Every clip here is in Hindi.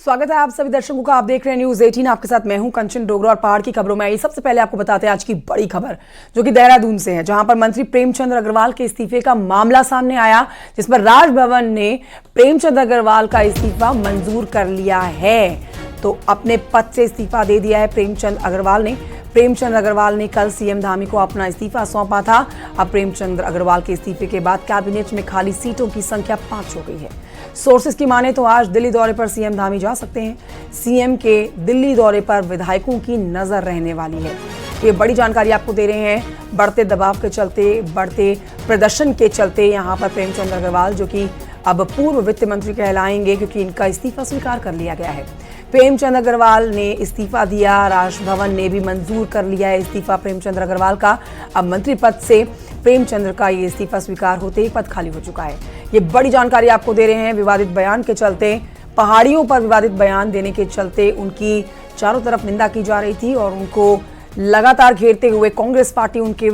स्वागत है आप सभी दर्शकों का। आप देख रहे हैं न्यूज 18। आपके साथ मैं हूं कंचन डोगरा और पहाड़ की खबरों में आई सबसे पहले आपको बताते हैं आज की बड़ी खबर जो कि देहरादून से है, जहां पर मंत्री प्रेमचंद अग्रवाल के इस्तीफे का मामला सामने आया, जिस पर राजभवन ने प्रेमचंद अग्रवाल का इस्तीफा मंजूर कर लिया है। तो अपने पद से इस्तीफा दे दिया है प्रेमचंद अग्रवाल ने कल सीएम धामी को अपना इस्तीफा सौंपा था। अब प्रेमचंद अग्रवाल के इस्तीफे के बाद कैबिनेट में खाली सीटों की संख्या 5 हो गई है। सोर्सेस की माने तो आज दिल्ली दौरे पर सीएम धामी जा सकते हैं। सीएम के दिल्ली दौरे पर विधायकों की नजर रहने वाली है। ये बड़ी जानकारी आपको दे रहे हैं। बढ़ते दबाव के चलते, बढ़ते प्रदर्शन के चलते यहाँ पर प्रेमचंद अग्रवाल, जो कि अब पूर्व वित्त मंत्री कहलाएंगे क्योंकि इनका इस्तीफा स्वीकार कर लिया गया है। प्रेमचंद अग्रवाल ने इस्तीफा दिया, राजभवन ने भी मंजूर कर लिया है इस्तीफा प्रेमचंद अग्रवाल का। अब मंत्री पद से प्रेमचंद्र का ये इस्तीफा स्वीकार होते ही पद खाली हो चुका है। ये बड़ी जानकारी आपको दे रहे हैं। विवादित बयान के चलते, पहाड़ियों पर विवादित बयान देने के चलते उनकी चारों तरफ निंदा की जा रही थी और उनको लगातार घेरते हुए कांग्रेस पार्टी उनके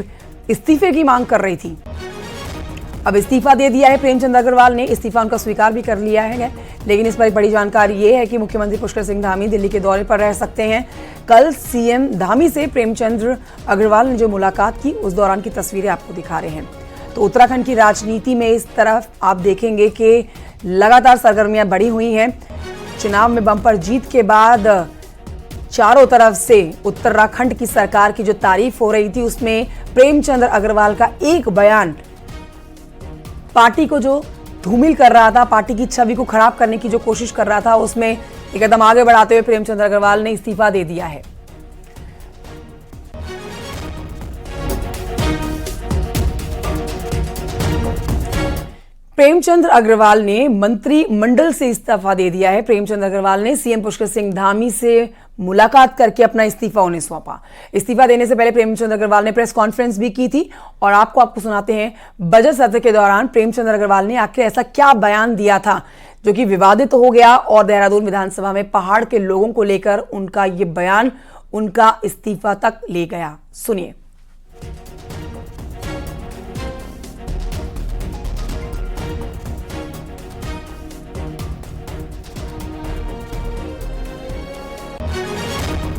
इस्तीफे की मांग कर रही थी। अब इस्तीफा दे दिया है प्रेमचंद अग्रवाल ने, इस्तीफा उनका स्वीकार भी कर लिया है। लेकिन इस पर एक बड़ी जानकारी ये है कि मुख्यमंत्री पुष्कर सिंह धामी दिल्ली के दौरे पर रह सकते हैं। कल सीएम धामी से प्रेमचंद अग्रवाल ने जो मुलाकात की, उस दौरान की तस्वीरें आपको दिखा रहे हैं। तो उत्तराखंड की राजनीति में इस तरफ आप देखेंगे कि लगातार सरगर्मियां बढ़ी हुई हैं। चुनाव में बम्पर जीत के बाद चारों तरफ से उत्तराखंड की सरकार की जो तारीफ हो रही थी, उसमें प्रेमचंद अग्रवाल का एक बयान पार्टी को जो धूमिल कर रहा था, पार्टी की छवि को खराब करने की जो कोशिश कर रहा था, उसमें एक कदम आगे बढ़ाते हुए प्रेमचंद अग्रवाल ने इस्तीफा दे दिया है। प्रेमचंद अग्रवाल ने मंत्रिमंडल से इस्तीफा दे दिया है। प्रेमचंद अग्रवाल ने सीएम पुष्कर सिंह धामी से मुलाकात करके अपना इस्तीफा उन्हें सौंपा। इस्तीफा देने से पहले प्रेमचंद अग्रवाल ने प्रेस कॉन्फ्रेंस भी की थी और आपको सुनाते हैं बजट सत्र के दौरान प्रेमचंद अग्रवाल ने आखिर ऐसा क्या बयान दिया था जो कि विवादित हो गया और देहरादून विधानसभा में पहाड़ के लोगों को लेकर उनका ये बयान उनका इस्तीफा तक ले गया। सुनिए।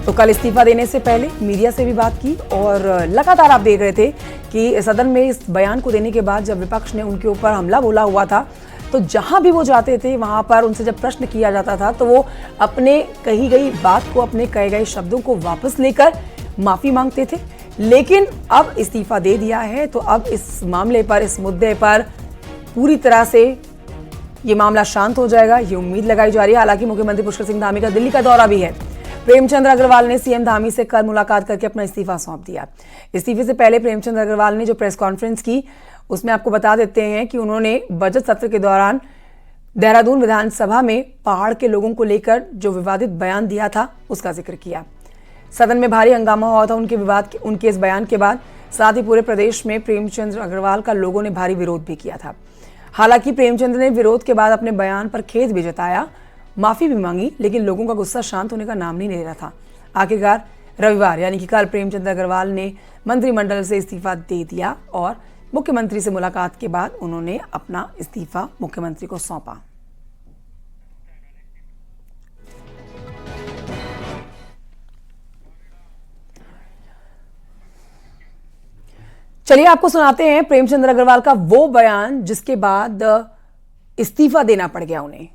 तो कल इस्तीफा देने से पहले मीडिया से भी बात की और लगातार आप देख रहे थे कि सदन में इस बयान को देने के बाद जब विपक्ष ने उनके ऊपर हमला बोला हुआ था, तो जहां भी वो जाते थे वहां पर उनसे जब प्रश्न किया जाता था तो वो अपने कही गई बात को, अपने कहे गए शब्दों को वापस लेकर माफी मांगते थे। लेकिन अब इस्तीफा दे दिया है तो अब इस मामले पर, इस मुद्दे पर पूरी तरह से ये मामला शांत हो जाएगा, ये उम्मीद लगाई जा रही है। हालांकि मुख्यमंत्री पुष्कर सिंह धामी का दिल्ली का दौरा भी है। प्रेमचंद अग्रवाल ने सीएम धामी से कल मुलाकात करके अपना इस्तीफा सौंप दिया। इस्तीफे से पहले प्रेमचंद अग्रवाल ने जो प्रेस कॉन्फ्रेंस की, उसमें आपको बता देते हैं कि उन्होंने बजट सत्र के दौरान देहरादून विधानसभा में पहाड़ के लोगों को लेकर जो विवादित बयान दिया था, उसका जिक्र किया। सदन में भारी हंगामा हुआ था उनके इस बयान के बाद। साथ ही पूरे प्रदेश में प्रेमचंद अग्रवाल का लोगों ने भारी विरोध भी किया था। हालांकि प्रेमचंद ने विरोध के बाद अपने बयान पर खेद भी जताया, माफी भी मांगी, लेकिन लोगों का गुस्सा शांत होने का नाम नहीं ले रहा था। आखिरकार रविवार यानी कि कल प्रेमचंद अग्रवाल ने मंत्रिमंडल से इस्तीफा दे दिया और मुख्यमंत्री से मुलाकात के बाद उन्होंने अपना इस्तीफा मुख्यमंत्री को सौंपा। चलिए आपको सुनाते हैं प्रेमचंद अग्रवाल का वो बयान जिसके बाद इस्तीफा देना पड़ गया उन्हें।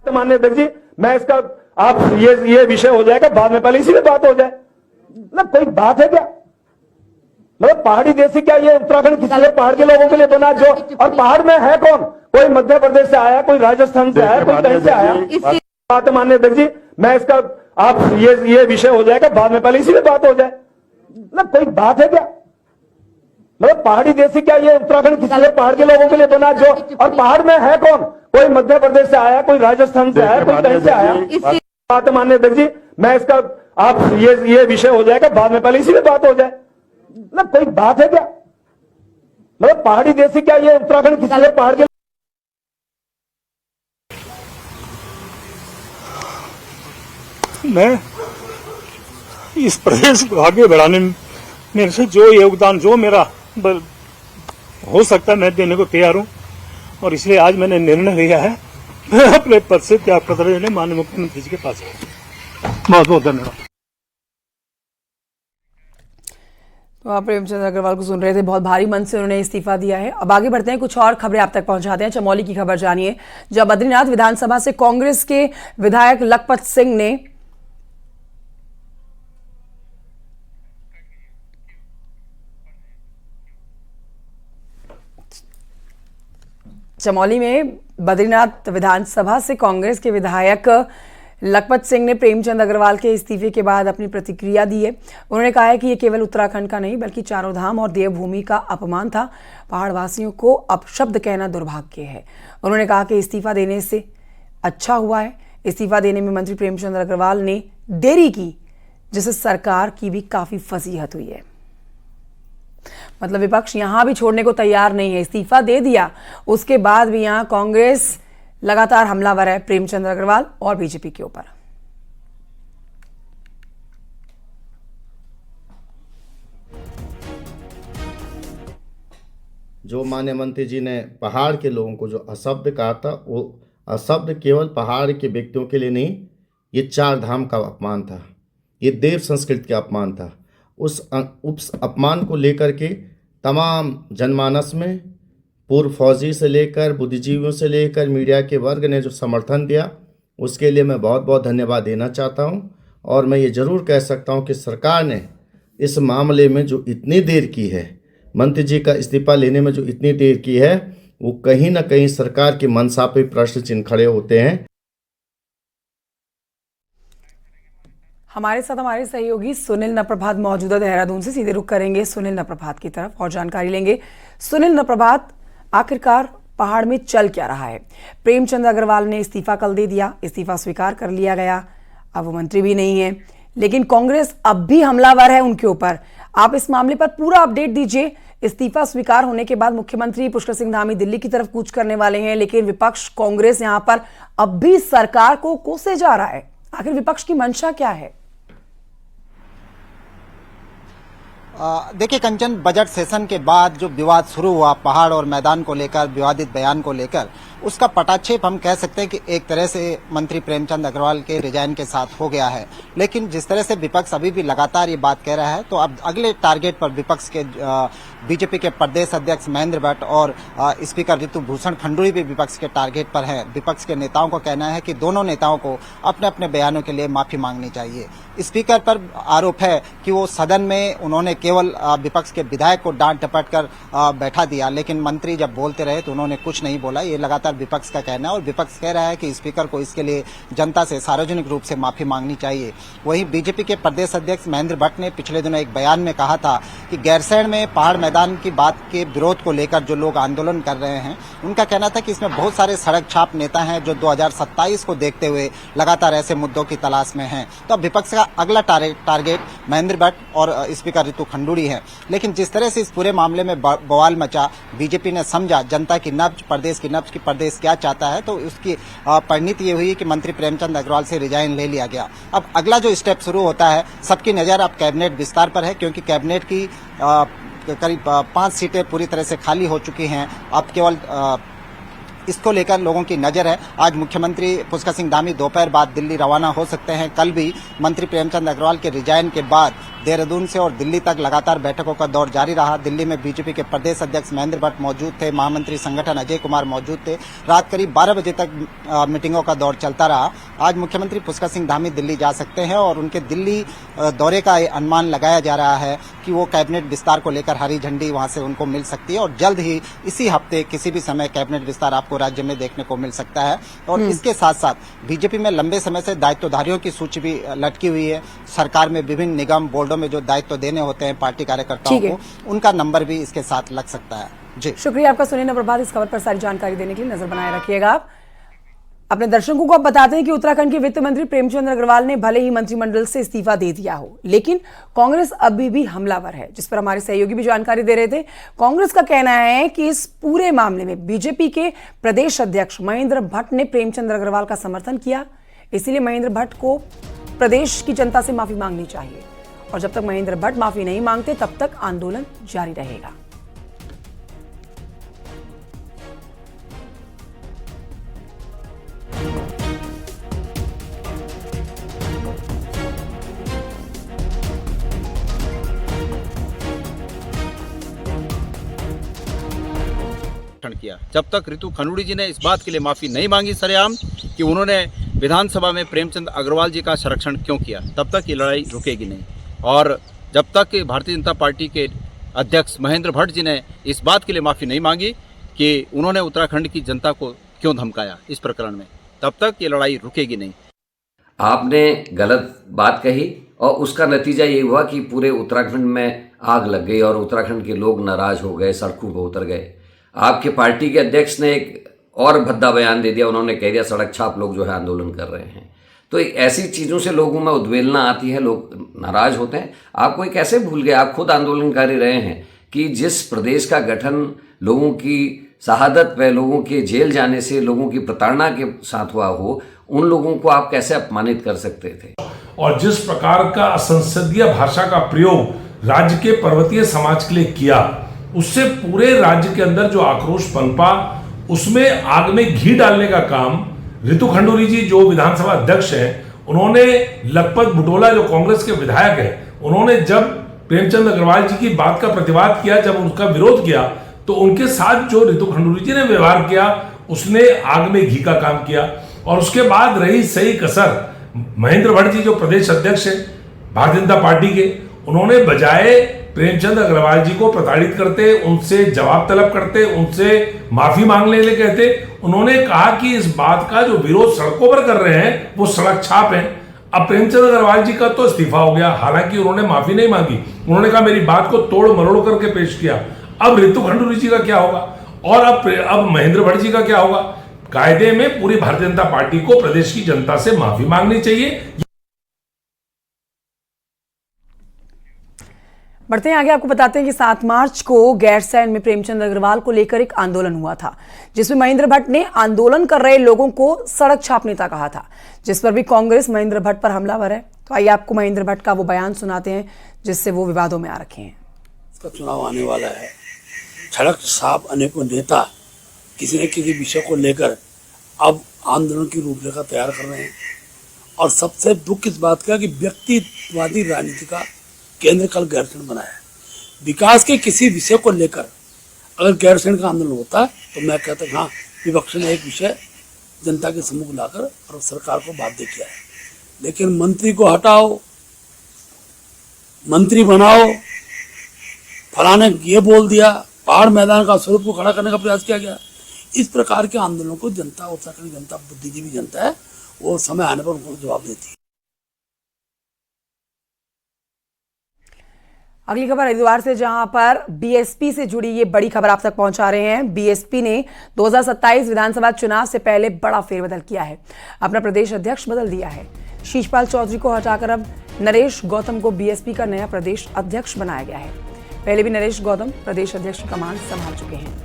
माननीय अध्यक्ष जी, मैं इसका आप ये विषय हो जाएगा बाद में, पहले इसी में बात हो जाए। मतलब कोई बात है क्या? मतलब पहाड़ी देश से क्या ये उत्तराखंड किसी पहाड़ के लोगों के लिए बना जो, और पहाड़ में है कौन? कोई मध्य प्रदेश से आया, कोई राजस्थान से आया, कोई कहीं से आया। बात है माननीय अध्यक्ष जी, मैं इसका आप ये विषय हो जाएगा बाद में, पहले इसी में बात हो जाए। मतलब कोई बात है क्या? मतलब पहाड़ी देश से क्या ये उत्तराखंड किसी पहाड़ के लोगों के लिए बना जो, और पहाड़ में है कौन? कोई मध्य प्रदेश से आया, कोई राजस्थान से आया, कोई कहीं से आया। बात है माननीय अध्यक्ष जी, मैं इसका आप ये विषय हो जाएगा बाद में, पहले इसी में बात हो जाए। मतलब कोई बात है क्या? मतलब पहाड़ी देश से क्या ये उत्तराखंड किसी पहाड़ के, मैं इस प्रदेश को आगे बढ़ाने में मेरे से जो योगदान, जो मेरा हो सकता है, मैं देने को तैयार हूं। और इसलिए आज मैंने निर्णय लिया है मैं अपने पद से त्याग पत्र लेने माननीय मुख्यमंत्री जी के पास आया। बहुत बहुत धन्यवाद। तो आप प्रेमचंद अग्रवाल को सुन रहे थे, बहुत भारी मन से उन्होंने इस्तीफा दिया है। अब आगे बढ़ते हैं, कुछ और खबरें आप तक पहुंचाते हैं। चमोली की खबर जानिए, जब बद्रीनाथ विधानसभा से कांग्रेस के विधायक लखपत सिंह ने चमोली में बद्रीनाथ विधानसभा से कांग्रेस के विधायक लखपत सिंह ने प्रेमचंद अग्रवाल के इस्तीफे के बाद अपनी प्रतिक्रिया दी है। उन्होंने कहा है कि ये केवल उत्तराखंड का नहीं बल्कि चारों धाम और देवभूमि का अपमान था। पहाड़वासियों को अपशब्द कहना दुर्भाग्य है। उन्होंने कहा कि इस्तीफा देने से अच्छा हुआ है। इस्तीफा देने में मंत्री प्रेमचंद अग्रवाल ने देरी की, जिससे सरकार की भी काफी फजीहत हुई है। मतलब विपक्ष यहां भी छोड़ने को तैयार नहीं है। इस्तीफा दे दिया, उसके बाद भी यहां कांग्रेस लगातार हमलावर है प्रेमचंद अग्रवाल और बीजेपी के ऊपर। जो माननीय मंत्री जी ने पहाड़ के लोगों को जो अशब्द कहा था, वो अशब्द केवल पहाड़ के व्यक्तियों के लिए नहीं, ये चार धाम का अपमान था, ये देव संस्कृति का अपमान था। उस अपमान को लेकर के तमाम जनमानस में पूर्व फौजी से लेकर बुद्धिजीवियों से लेकर मीडिया के वर्ग ने जो समर्थन दिया, उसके लिए मैं बहुत बहुत धन्यवाद देना चाहता हूं। और मैं ये ज़रूर कह सकता हूं कि सरकार ने इस मामले में जो इतनी देर की है, मंत्री जी का इस्तीफा लेने में जो इतनी देर की है, वो कहीं ना कहीं सरकार की मंशा पे प्रश्न चिन्ह खड़े होते हैं। हमारे साथ हमारे सहयोगी सुनील नप्रभात मौजूद है देहरादून से। सीधे रुख करेंगे सुनील नप्रभात की तरफ और जानकारी लेंगे। सुनील नप्रभात, आखिरकार पहाड़ में चल क्या रहा है? प्रेमचंद अग्रवाल ने इस्तीफा कल दे दिया, इस्तीफा स्वीकार कर लिया गया, अब वो मंत्री भी नहीं है, लेकिन कांग्रेस अब भी हमलावर है उनके ऊपर। आप इस मामले पर पूरा अपडेट दीजिए। इस्तीफा स्वीकार होने के बाद मुख्यमंत्री पुष्कर सिंह धामी दिल्ली की तरफ कूच करने वाले हैं, लेकिन विपक्ष कांग्रेस यहां पर अब भी सरकार को कोसे जा रहा है। आखिर विपक्ष की मंशा क्या है? देखिए कंचन, बजट सेशन के बाद जो विवाद शुरू हुआ पहाड़ और मैदान को लेकर, विवादित बयान को लेकर, उसका पटाक्षेप हम कह सकते हैं कि एक तरह से मंत्री प्रेमचंद अग्रवाल के रिजाइन के साथ हो गया है। लेकिन जिस तरह से विपक्ष अभी भी लगातार ये बात कह रहा है, तो अब अगले टारगेट पर विपक्ष के बीजेपी के प्रदेश अध्यक्ष महेंद्र भट्ट और स्पीकर ऋतु भूषण खंडूरी भी विपक्ष के टारगेट पर हैं। विपक्ष के नेताओं का कहना है कि दोनों नेताओं को अपने अपने बयानों के लिए माफी मांगनी चाहिए। स्पीकर पर आरोप है कि वो सदन में उन्होंने केवल विपक्ष के विधायक को डांट डपट कर बैठा दिया, लेकिन मंत्री जब बोलते रहे तो उन्होंने कुछ नहीं बोला। ये लगातार विपक्ष का कहना है और विपक्ष कह रहा है कि स्पीकर को इसके लिए जनता से सार्वजनिक रूप से माफी मांगनी चाहिए। वहीं बीजेपी के प्रदेश अध्यक्ष महेंद्र भट्ट ने पिछले दिनों एक बयान में कहा था कि गैरसैंण में पहाड़ मैदान की बात के विरोध को लेकर जो लोग आंदोलन कर रहे हैं, उनका कहना था कि इसमें बहुत सारे सड़क छाप नेता हैं जो 2027 को देखते हुए लगातार ऐसे मुद्दों की तलाश में हैं। तो अब विपक्ष का अगला टारगेट महेंद्र भट्ट और स्पीकर ऋतु खंडूरी है। लेकिन जिस तरह से इस पूरे मामले में बवाल मचा, बीजेपी ने समझा जनता की नब्ज, प्रदेश की नब्ज की प्रदेश क्या चाहता है, तो उसकी परिणति ये हुई कि मंत्री प्रेमचंद अग्रवाल से रिजाइन ले लिया गया। अब अगला जो स्टेप शुरू होता है, सबकी नजर अब कैबिनेट विस्तार पर है, क्योंकि कैबिनेट की करीब 5 सीटें पूरी तरह से खाली हो चुकी हैं। अब केवल इसको लेकर लोगों की नजर है। आज मुख्यमंत्री पुष्कर सिंह धामी दोपहर बाद दिल्ली रवाना हो सकते हैं। कल भी मंत्री प्रेमचंद अग्रवाल के रिजाइन के बाद देहरादून से और दिल्ली तक लगातार बैठकों का दौर जारी रहा। दिल्ली में बीजेपी के प्रदेश अध्यक्ष महेंद्र भट्ट मौजूद थे, महामंत्री संगठन अजय कुमार मौजूद थे। रात करीब 12 बजे तक मीटिंगों का दौर चलता रहा। आज मुख्यमंत्री पुष्कर सिंह धामी दिल्ली जा सकते हैं और उनके दिल्ली दौरे का अनुमान लगाया जा रहा है कि वो कैबिनेट विस्तार को लेकर हरी झंडी वहां से उनको मिल सकती है और जल्द ही इसी हफ्ते किसी भी समय कैबिनेट विस्तार आपको राज्य में देखने को मिल सकता है। और इसके साथ साथ बीजेपी में लंबे समय से दायित्वधारियों की सूची भी लटकी हुई है। सरकार में विभिन्न निगम बोर्डों में जो दायित्व देने होते हैं पार्टी कार्यकर्ताओं को, उनका नंबर भी इसके साथ लग सकता है। जी, शुक्रिया आपका सुनील नप्रभात, इस खबर पर सारी जानकारी देने के लिए। नजर बनाए रखिएगा आप। अपने दर्शकों को आप बताते हैं कि उत्तराखंड के वित्त मंत्री प्रेमचंद अग्रवाल ने भले ही मंत्रिमंडल से इस्तीफा दे दिया हो, लेकिन कांग्रेस अभी भी हमलावर है, जिस पर हमारे सहयोगी भी जानकारी दे रहे थे। कांग्रेस का कहना है कि इस पूरे मामले में बीजेपी के प्रदेश अध्यक्ष महेंद्र भट्ट ने प्रेमचंद अग्रवाल का समर्थन किया, इसीलिए महेंद्र भट्ट को प्रदेश की जनता से माफी मांगनी चाहिए और जब तक महेंद्र भट्ट माफी नहीं मांगते तब तक आंदोलन जारी रहेगा। उत्तराखंड किया। जब तक रितु खनूड़ी जी ने इस बात के लिए माफ़ी नहीं मांगी सरेआम कि उन्होंने विधानसभा में प्रेमचंद अग्रवाल जी का संरक्षण क्यों किया, तब तक ये लड़ाई रुकेगी नहीं। और जब तक भारतीय जनता पार्टी के अध्यक्ष महेंद्र भट्ट जी ने इस बात के लिए माफ़ी नहीं मांगी कि उन्होंने उत्तराखंड की जनता को क्यों धमकाया इस प्रकरण में, तब तक ये लड़ाई रुकेगी नहीं। आपने गलत बात कही और उसका नतीजा ये हुआ कि पूरे उत्तराखंड में आग लग गई और उत्तराखंड के लोग नाराज हो गए, सड़कों पर उतर गए। आपके पार्टी के अध्यक्ष ने एक और भद्दा बयान दे दिया, उन्होंने कह दिया सड़क छाप लोग जो है आंदोलन कर रहे हैं। तो ऐसी चीज़ों से लोगों में उद्वेलना आती है, लोग नाराज होते हैं। आप कोई कैसे भूल गए, आप खुद आंदोलनकारी रहे हैं कि जिस प्रदेश का गठन लोगों की शहादत पे, लोगों के जेल जाने से, लोगों की प्रताड़ना के साथ हुआ हो, उन लोगों को आप कैसे अपमानित कर सकते थे। और जिस प्रकार का असंसदीय भाषा का प्रयोग राज्य के पर्वतीय समाज के लिए किया, उससे पूरे राज्य के अंदर जो आक्रोश पनपा, उसमें आग में घी डालने का काम रितु खंडूरी जी जो विधानसभा अध्यक्ष हैं, उन्होंने लखपत बुटोला जो कांग्रेस के विधायक हैं, उन्होंने जब प्रेमचंद अग्रवाल जी की बात का प्रतिवाद किया, जब उनका विरोध किया, तो उनके साथ जो रितु खंडूरी जी ने व्यवहार किया, उसने आग में घी का काम किया। और उसके बाद रही सही कसर, महेंद्र भट्ट जी जो प्रदेश अध्यक्ष है भारतीय जनता पार्टी के, उन्होंने बजाय प्रेमचंद अग्रवाल जी को प्रताड़ित करते, उनसे जवाब तलब करते, उनसे माफी मांगने के लिए कहते, उन्होंने कहा कि इस बात का जो विरोध सड़कों पर कर रहे हैं वो सड़क छाप है। अब प्रेमचंद अग्रवाल जी का तो इस्तीफा हो गया, हालांकि उन्होंने माफी नहीं मांगी, उन्होंने कहा मेरी बात को तोड़ मरोड़ करके पेश किया। अब रितु खंडूरी जी का क्या होगा और अब महेंद्र भट्ट जी का क्या होगा। कायदे में पूरी भारतीय जनता पार्टी को प्रदेश की जनता से माफी मांगनी चाहिए। बढ़ते हैं आगे, आपको बताते हैं कि 7 मार्च को गैरसैंण में प्रेमचंद अग्रवाल को लेकर एक आंदोलन हुआ था, जिसमें महेंद्र भट्ट ने आंदोलन कर रहे लोगों को सड़क छाप नेता कहा था, जिस पर भी कांग्रेस महेंद्र भट्ट पर हमलावर है। तो आइए आपको महेंद्र भट्ट का वो बयान सुनाते हैं जिससे वो विवादों में आ रखे हैं। इसका चुनाव आने वाला है, सड़क छाप अनेकों नेता किसी न किसी विषय को लेकर अब आंदोलन की रूपरेखा तैयार कर रहे हैं। और सबसे दुख इस बात का कि व्यक्तिवादी राजनीति का केंद्र कल गैरसैंण बनाया है। विकास के किसी विषय को लेकर अगर गैरसैंण का आंदोलन होता है तो मैं कहता हूँ हाँ, विपक्ष ने एक विषय जनता के सम्मुख लाकर और सरकार को बाध्य किया है, लेकिन मंत्री को हटाओ, मंत्री बनाओ, फलाने ये बोल दिया, पहाड़ मैदान का स्वरूप को खड़ा करने का प्रयास किया गया। इस प्रकार के आंदोलनों को जनता, उत्तराखंड जनता बुद्धिजीवी जनता है, वो समय आने पर उनको जवाब देती है। अगली खबर हरिद्वार से, जहां पर बीएसपी से जुड़ी ये बड़ी खबर आप तक पहुंचा रहे हैं। बीएसपी ने 2027 विधानसभा चुनाव से पहले बड़ा फेरबदल किया है, अपना प्रदेश अध्यक्ष बदल दिया है। शीशपाल चौधरी को हटाकर अब नरेश गौतम को बीएसपी का नया प्रदेश अध्यक्ष बनाया गया है। पहले भी नरेश गौतम प्रदेश अध्यक्ष की कमान संभाल चुके हैं।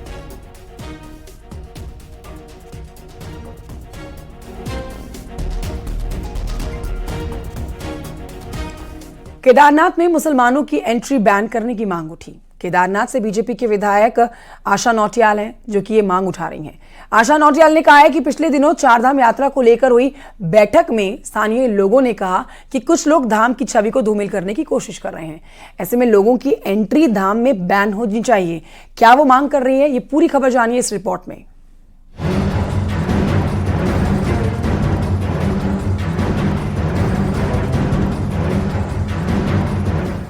केदारनाथ में मुसलमानों की एंट्री बैन करने की मांग उठी। केदारनाथ से बीजेपी के विधायक आशा नौटियाल हैं जो कि ये मांग उठा रही हैं। आशा नौटियाल ने कहा है कि पिछले दिनों चारधाम यात्रा को लेकर हुई बैठक में स्थानीय लोगों ने कहा कि कुछ लोग धाम की छवि को धूमिल करने की कोशिश कर रहे हैं। ऐसे में लोगों की एंट्री धाम में बैन होनी चाहिए। क्या वो मांग कर रही है, ये पूरी खबर जानिए इस रिपोर्ट में।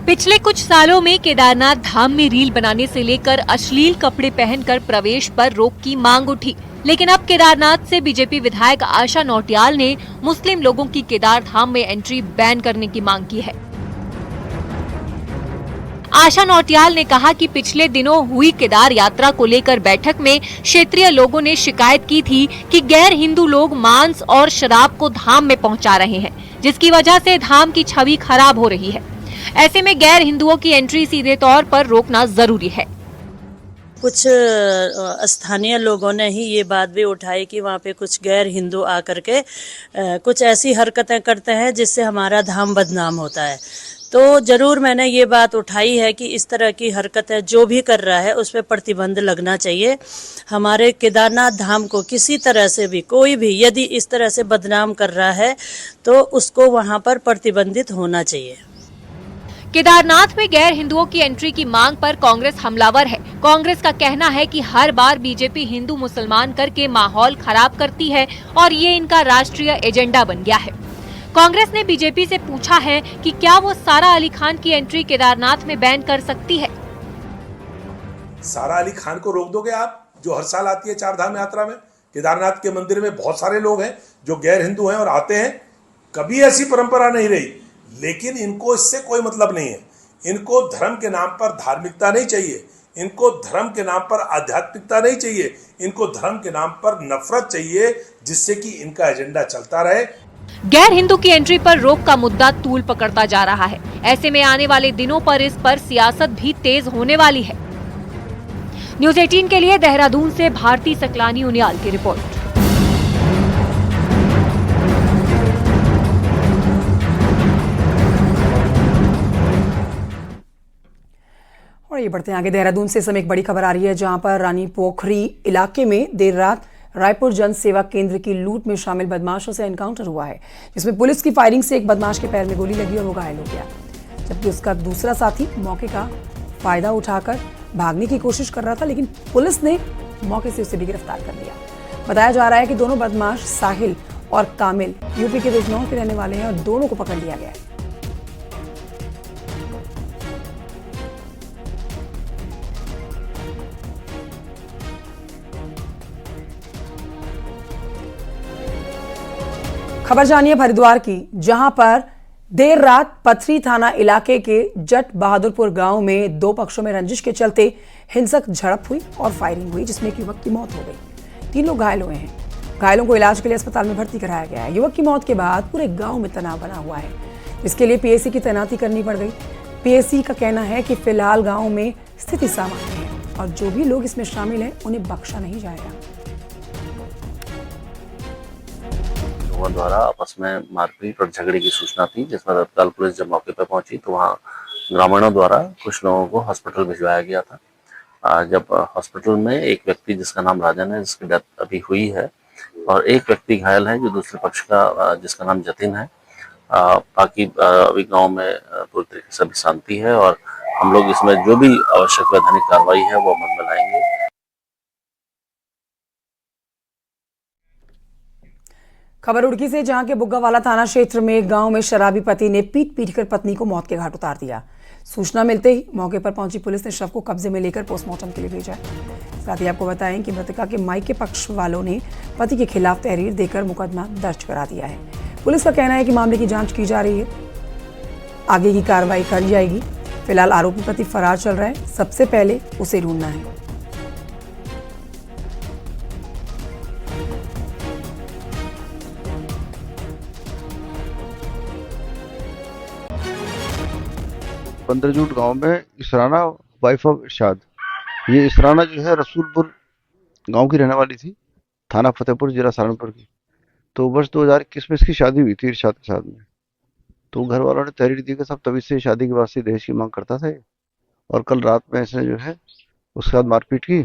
पिछले कुछ सालों में केदारनाथ धाम में रील बनाने से लेकर अश्लील कपड़े पहनकर प्रवेश पर रोक की मांग उठी, लेकिन अब केदारनाथ से बीजेपी विधायक आशा नौटियाल ने मुस्लिम लोगों की केदार धाम में एंट्री बैन करने की मांग की है। आशा नौटियाल ने कहा कि पिछले दिनों हुई केदार यात्रा को लेकर बैठक में क्षेत्रीय लोगों ने शिकायत की थी कि गैर हिंदू लोग मांस और शराब को धाम में पहुंचा रहे हैं, जिसकी वजह से धाम की छवि खराब हो रही है। ऐसे में गैर हिंदुओं की एंट्री सीधे तौर पर रोकना जरूरी है। कुछ स्थानीय लोगों ने ही ये बात भी उठाई कि वहाँ पे कुछ गैर हिंदू आकर के कुछ ऐसी हरकतें करते हैं जिससे हमारा धाम बदनाम होता है। तो जरूर मैंने ये बात उठाई है कि इस तरह की हरकतें जो भी कर रहा है उस पर प्रतिबंध लगना चाहिए। हमारे केदारनाथ धाम को किसी तरह से भी कोई भी यदि इस तरह से बदनाम कर रहा है तो उसको वहाँ पर प्रतिबंधित होना चाहिए। केदारनाथ में गैर हिंदुओं की एंट्री की मांग पर कांग्रेस हमलावर है। कांग्रेस का कहना है कि हर बार बीजेपी हिंदू मुसलमान करके माहौल खराब करती है और ये इनका राष्ट्रीय एजेंडा बन गया है। कांग्रेस ने बीजेपी से पूछा है कि क्या वो सारा अली खान की एंट्री केदारनाथ में बैन कर सकती है। सारा अली खान को रोक दोगे आप, जो हर साल आती है चार धाम यात्रा में? केदारनाथ के मंदिर में बहुत सारे लोग हैं जो गैर हिंदू हैं और आते हैं, कभी ऐसी परंपरा नहीं रही। लेकिन इनको इससे कोई मतलब नहीं है। इनको धर्म के नाम पर धार्मिकता नहीं चाहिए, इनको धर्म के नाम पर आध्यात्मिकता नहीं चाहिए, इनको धर्म के नाम पर नफरत चाहिए, जिससे कि इनका एजेंडा चलता रहे। गैर हिंदू की एंट्री पर रोक का मुद्दा तूल पकड़ता जा रहा है। ऐसे में आने वाले दिनों पर इस पर सियासत भी तेज होने वाली है। न्यूज़ 18 के लिए देहरादून से भारती सकलानी उनियाल की रिपोर्ट। और ये बढ़ते हैं आगे। देहरादून से समय एक बड़ी खबर आ रही है, जहां पर रानी पोखरी इलाके में देर रात रायपुर जन सेवा केंद्र की लूट में शामिल बदमाशों से एनकाउंटर हुआ है, जिसमें पुलिस की फायरिंग से एक बदमाश के पैर में गोली लगी और वो घायल हो गया, जबकि उसका दूसरा साथी मौके का फायदा उठाकर भागने की कोशिश कर रहा था, लेकिन पुलिस ने मौके से उसे भी गिरफ्तार कर लिया। बताया जा रहा है कि दोनों बदमाश साहिल और कामिल यूपी के बिजनौर के रहने वाले हैं और दोनों को पकड़ लिया गया है। खबर जानिए हरिद्वार की, जहां पर देर रात पथरी थाना इलाके के जट बहादुरपुर गांव में दो पक्षों में रंजिश के चलते हिंसक झड़प हुई और फायरिंग हुई, जिसमें एक युवक की मौत हो गई। 3 लोग घायल हुए हैं। घायलों को इलाज के लिए अस्पताल में भर्ती कराया गया है। युवक की मौत के बाद पूरे गांव में तनाव बना हुआ है, इसके लिए पीएसी की तैनाती करनी पड़ गई। पीएसी का कहना है कि फिलहाल गाँव में स्थिति सामान्य है और जो भी लोग इसमें शामिल हैं उन्हें बख्शा नहीं जाएगा। लोगों द्वारा आपस में मारपीट और झगड़े की सूचना थी, जिसमें तत्काल पुलिस जब मौके पर पहुंची तो वहां ग्रामीणों द्वारा कुछ लोगों को हॉस्पिटल भिजवाया गया था। जब हॉस्पिटल में एक व्यक्ति जिसका नाम राजन है, जिसकी डेथ अभी हुई है, और एक व्यक्ति घायल है जो दूसरे पक्ष का जिसका नाम जतिन है। बाकी अभी गाँव में पूरी तरीके से अभी शांति है और हम लोग इसमें जो भी आवश्यक वैधानिक कार्रवाई है वो अमल में लाएंगे। खबर रुड़की से, जहां के बुग्गावाला थाना क्षेत्र में गांव में शराबी पति ने पीट कर पत्नी को मौत के घाट उतार दिया। सूचना मिलते ही मौके पर पहुंची पुलिस ने शव को कब्जे में लेकर पोस्टमार्टम के लिए भेजा। साथ ही आपको बताएं कि मृतका के मायके पक्ष वालों ने पति के खिलाफ तहरीर देकर मुकदमा दर्ज करा दिया है। पुलिस का कहना है कि मामले की जांच की जा रही है, आगे की कार्रवाई करी जाएगी। फिलहाल आरोपी पति फरार चल रहा है, सबसे पहले उसे ढूंढना है। पंद्रजूट गांव में इसराना वाइफ ऑफ इरशाद, ये इसराना जो है रसूलपुर गांव की रहने वाली थी, थाना फतेहपुर जिला सहारनपुर की। तो वर्ष 2021 में इसकी शादी हुई थी इरशाद के साथ में। तो घर वालों ने तहरीर दी कि सब तभी से शादी के बाद से दहेज की मांग करता था, और कल रात में इसने जो है उसके साथ मारपीट की,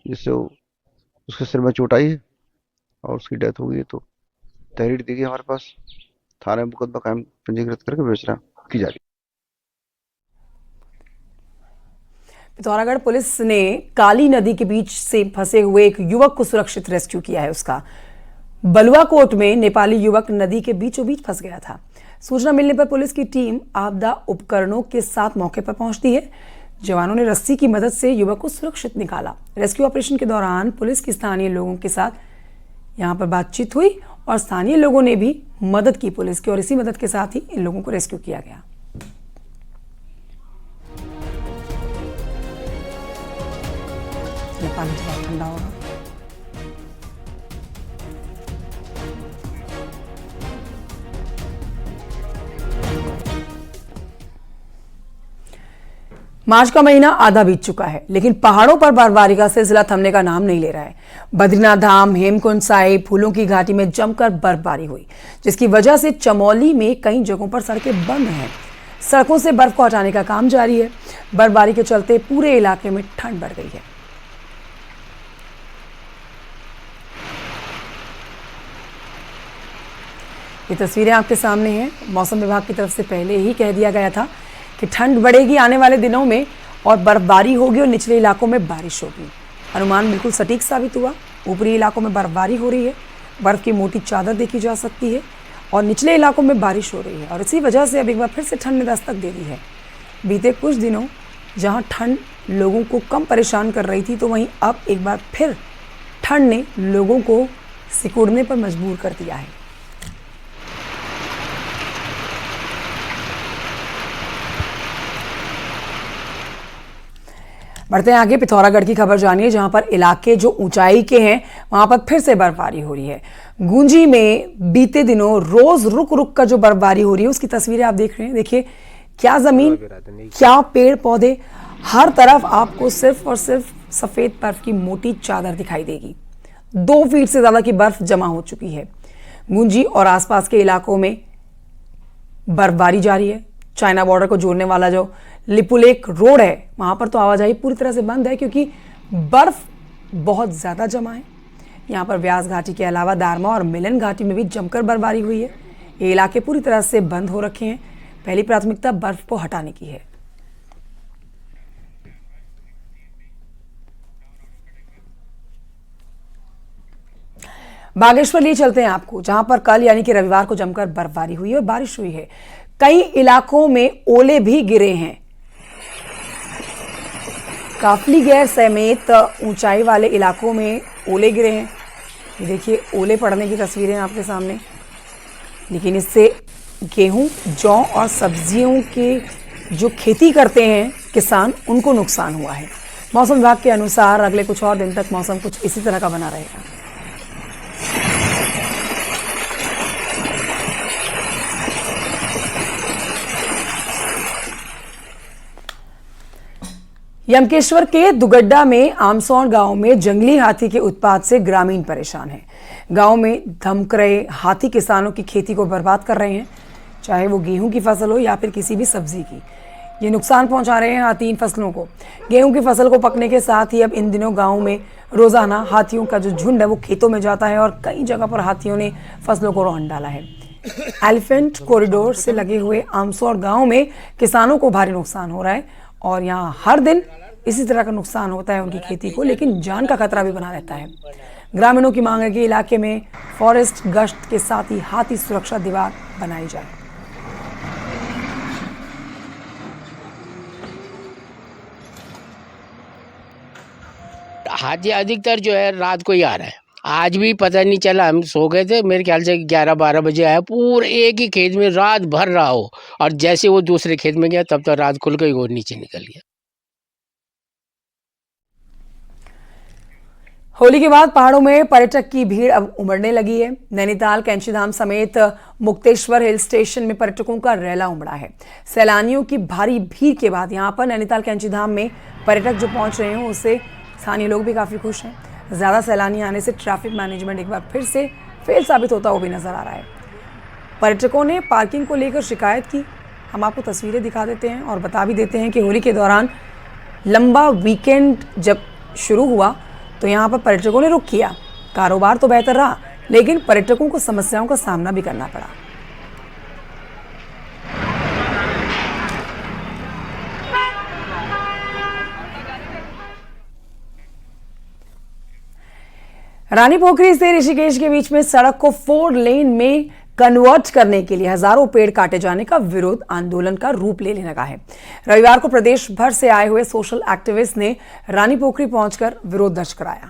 जिससे उसके सिर में चोट आई है और उसकी डेथ हो गई है। तो तहरीर दी गई हमारे पास, थाने में मुकदमा कायम पंजीकृत करके विवेचना की जा रही है। पिथौरागढ़ पुलिस ने काली नदी के बीच से फंसे हुए एक युवक को सुरक्षित रेस्क्यू किया है। उसका बलुआकोट में नेपाली युवक नदी के बीचों बीच फंस गया था। सूचना मिलने पर पुलिस की टीम आपदा उपकरणों के साथ मौके पर पहुंचती है। जवानों ने रस्सी की मदद से युवक को सुरक्षित निकाला। रेस्क्यू ऑपरेशन के दौरान पुलिस की स्थानीय लोगों के साथ यहां पर बातचीत हुई और स्थानीय लोगों ने भी मदद की पुलिस की, और इसी मदद के साथ ही इन लोगों को रेस्क्यू किया गया। पानी बहुत ठंडा होगा। मार्च का महीना आधा बीत चुका है, लेकिन पहाड़ों पर बर्फबारी का सिलसिला थमने का नाम नहीं ले रहा है। बद्रीनाथ धाम, हेमकुंड साहिब, फूलों की घाटी में जमकर बर्फबारी हुई, जिसकी वजह से चमोली में कई जगहों पर सड़कें बंद हैं। सड़कों से बर्फ को हटाने का काम जारी है। बर्फबारी के चलते पूरे इलाके में ठंड बढ़ गई है। ये तस्वीरें आपके सामने हैं। मौसम विभाग की तरफ से पहले ही कह दिया गया था कि ठंड बढ़ेगी आने वाले दिनों में और बर्फबारी होगी और निचले इलाकों में बारिश होगी। अनुमान बिल्कुल सटीक साबित हुआ। ऊपरी इलाकों में बर्फबारी हो रही है, बर्फ की मोटी चादर देखी जा सकती है और निचले इलाकों में बारिश हो रही है और इसी वजह से अब एक बार फिर से ठंड ने दस्तक दे दी है। बीते कुछ दिनों जहां ठंड लोगों को कम परेशान कर रही थी, तो वहीं अब एक बार फिर ठंड ने लोगों को सिकुड़ने पर मजबूर कर दिया है। बढ़ते हैं आगे, पिथौरागढ़ की खबर जानिए, जहां पर इलाके जो ऊंचाई के हैं वहां पर फिर से बर्फबारी हो रही है। गूंजी में बीते दिनों रोज रुक रुक कर जो बर्फबारी हो रही है उसकी तस्वीरें आप देख रहे हैं। देखिए क्या जमीन, क्या पेड़ पौधे, हर तरफ आपको सिर्फ और सिर्फ सफेद बर्फ की मोटी चादर दिखाई देगी। 2 फीट से ज्यादा की बर्फ जमा हो चुकी है। गूंजी और आसपास के इलाकों में बर्फबारी जारी है। चाइना बॉर्डर को जोड़ने वाला जो लिपुलेक रोड है वहां पर तो आवाजाही पूरी तरह से बंद है क्योंकि बर्फ बहुत ज्यादा जमा है। यहाँ पर व्यास घाटी के अलावा दारमा और मिलन घाटी में भी जमकर बर्फबारी हुई है। ये इलाके पूरी तरह से बंद हो रखे हैं। पहली प्राथमिकता बर्फ को हटाने की है। बागेश्वर लिए चलते हैं आपको, जहां पर कल यानी कि रविवार को जमकर बर्फबारी हुई है और बारिश हुई है। कई इलाकों में ओले भी गिरे हैं। काफली गैर समेत ऊंचाई वाले इलाकों में ओले गिरे हैं। ये देखिए ओले पड़ने की तस्वीरें आपके सामने। लेकिन इससे गेहूं, जौ और सब्जियों के जो खेती करते हैं किसान, उनको नुकसान हुआ है। मौसम विभाग के अनुसार अगले कुछ और दिन तक मौसम कुछ इसी तरह का बना रहेगा। यमकेश्वर के दुगड्डा में आमसौर गांव में जंगली हाथी के उत्पात से ग्रामीण परेशान हैं। गांव में धमक रहे हाथी किसानों की खेती को बर्बाद कर रहे हैं, चाहे वो गेहूं की फसल हो या फिर किसी भी सब्जी की। ये नुकसान पहुंचा रहे हैं हाथी इन फसलों को। गेहूं की फसल को पकने के साथ ही अब इन दिनों गाँव में रोजाना हाथियों का जो झुंड है वो खेतों में जाता है और कई जगह पर हाथियों ने फसलों को रौंद डाला है। एलिफेंट कॉरिडोर से लगे हुए आमसौर गाँव में किसानों को भारी नुकसान हो रहा है और यहाँ हर दिन इसी तरह का नुकसान होता है उनकी खेती को, लेकिन जान का खतरा भी बना रहता है। ग्रामीणों की मांग है कि इलाके में फॉरेस्ट गश्त के साथ ही हाथी सुरक्षा दीवार बनाई जाए। हाथी अधिकतर जो है रात को ही आ रहा है। आज भी पता नहीं चला, हम सो गए थे, मेरे ख्याल से 11-12 बजे आया। पूरे एक ही खेत में रात भर रहा हो और जैसे वो दूसरे खेत में गया तब तक रात खुल गई, वो नीचे निकल गया। होली के बाद पहाड़ों में पर्यटक की भीड़ अब उमड़ने लगी है। नैनीताल, कैंचीधाम समेत मुक्तेश्वर हिल स्टेशन में पर्यटकों का रैला उमड़ा है। सैलानियों की भारी भीड़ के बाद यहां पर नैनीताल कैंचीधाम में पर्यटक जो पहुंच रहे हैं उससे स्थानीय लोग भी काफी खुश हैं। ज्यादा सैलानी आने से ट्रैफिक मैनेजमेंट एक बार फिर से फेल साबित होता हुआ भी नजर आ रहा है। पर्यटकों ने पार्किंग को लेकर शिकायत की। हम आपको तस्वीरें दिखा देते हैं और बता भी देते हैं कि होली के दौरान लंबा वीकेंड जब शुरू हुआ तो यहाँ पर पर्यटकों ने रुख किया। कारोबार तो बेहतर रहा, लेकिन पर्यटकों को समस्याओं का सामना भी करना पड़ा। रानी पोखरी से ऋषिकेश के बीच में सड़क को 4 लेन में कन्वर्ट करने के लिए हजारों पेड़ काटे जाने का विरोध आंदोलन का रूप लेने लगा है। रविवार को प्रदेश भर से आए हुए सोशल एक्टिविस्ट ने रानी पोखरी पहुंचकर विरोध दर्ज कराया।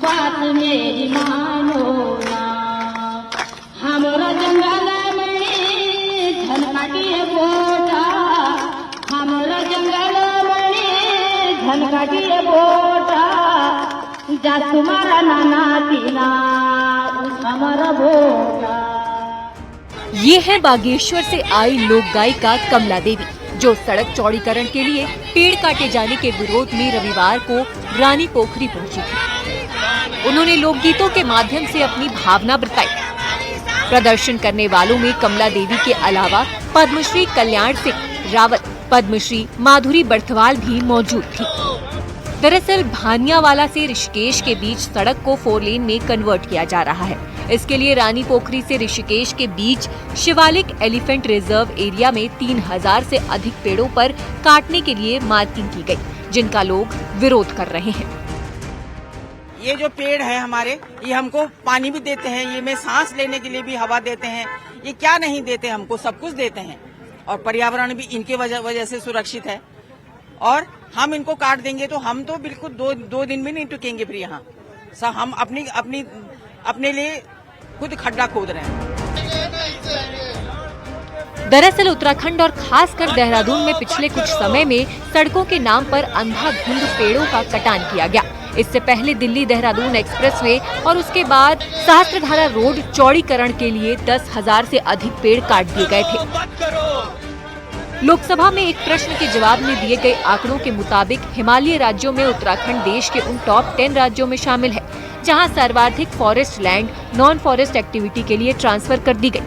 बात मेरी मानो ना, हमरा जंगल में धन काटिए बोटा, हमरा जंगल में धन काटिए बोटा, जा तुम्हारा नाना पीना हमारा बोटा। ये है बागेश्वर से आई लोक गायिका कमला देवी, जो सड़क चौड़ीकरण के लिए पेड़ काटे जाने के विरोध में रविवार को रानी पोखरी पहुंची थी। उन्होंने लोकगीतों के माध्यम से अपनी भावना बताई। प्रदर्शन करने वालों में कमला देवी के अलावा पद्मश्री कल्याण सिंह रावत, पद्मश्री माधुरी बर्थवाल भी मौजूद थी। दरअसल भानियावाला से ऋषिकेश के बीच सड़क को 4 लेन में कन्वर्ट किया जा रहा है। इसके लिए रानी पोखरी से ऋषिकेश के बीच शिवालिक एलिफेंट रिजर्व एरिया में 3000 से अधिक पेड़ों पर काटने के लिए मार्किंग की गई, जिनका लोग विरोध कर रहे हैं। ये जो पेड़ है हमारे, ये हमको पानी भी देते हैं, ये में सांस लेने के लिए भी हवा देते हैं। ये क्या नहीं देते हमको, सब कुछ देते हैं और पर्यावरण भी इनके वजह से सुरक्षित है। और हम इनको काट देंगे तो हम तो बिल्कुल दो दिन में नहीं टिकेंगे फिर यहाँ। हम अपने लिए खुद खड्डा खोद रहे हैं। दरअसल उत्तराखंड और खासकर देहरादून में पिछले कुछ समय में सड़कों के नाम पर अंधाधुंध पेड़ों का कटान किया गया। इससे पहले दिल्ली देहरादून एक्सप्रेसवे और उसके बाद सहस्त्रधारा रोड चौड़ीकरण के लिए 10,000 से अधिक पेड़ काट दिए गए थे। लोकसभा में एक प्रश्न के जवाब में दिए गए आंकड़ों के मुताबिक हिमालयी राज्यों में उत्तराखंड देश के उन टॉप 10 राज्यों में शामिल है जहां सर्वाधिक forest land non forest activity के लिए ट्रांसफर कर दी गई।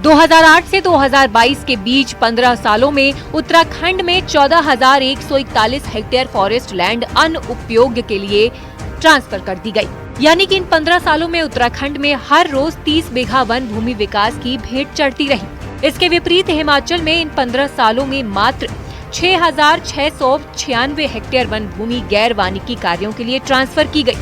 2008 से 2022 के बीच 15 सालों में उत्तराखंड में 14,141 हेक्टेयर फॉरेस्ट लैंड अनुपयोग्य के लिए ट्रांसफर कर दी गई। यानी कि इन 15 सालों में उत्तराखंड में हर रोज 30 बीघा वन भूमि विकास की भेंट चढ़ती रही। इसके विपरीत हिमाचल में इन 15 सालों में मात्र 6,696 हेक्टेयर वन भूमि गैर वानिकी कार्यों के लिए ट्रांसफर की गई।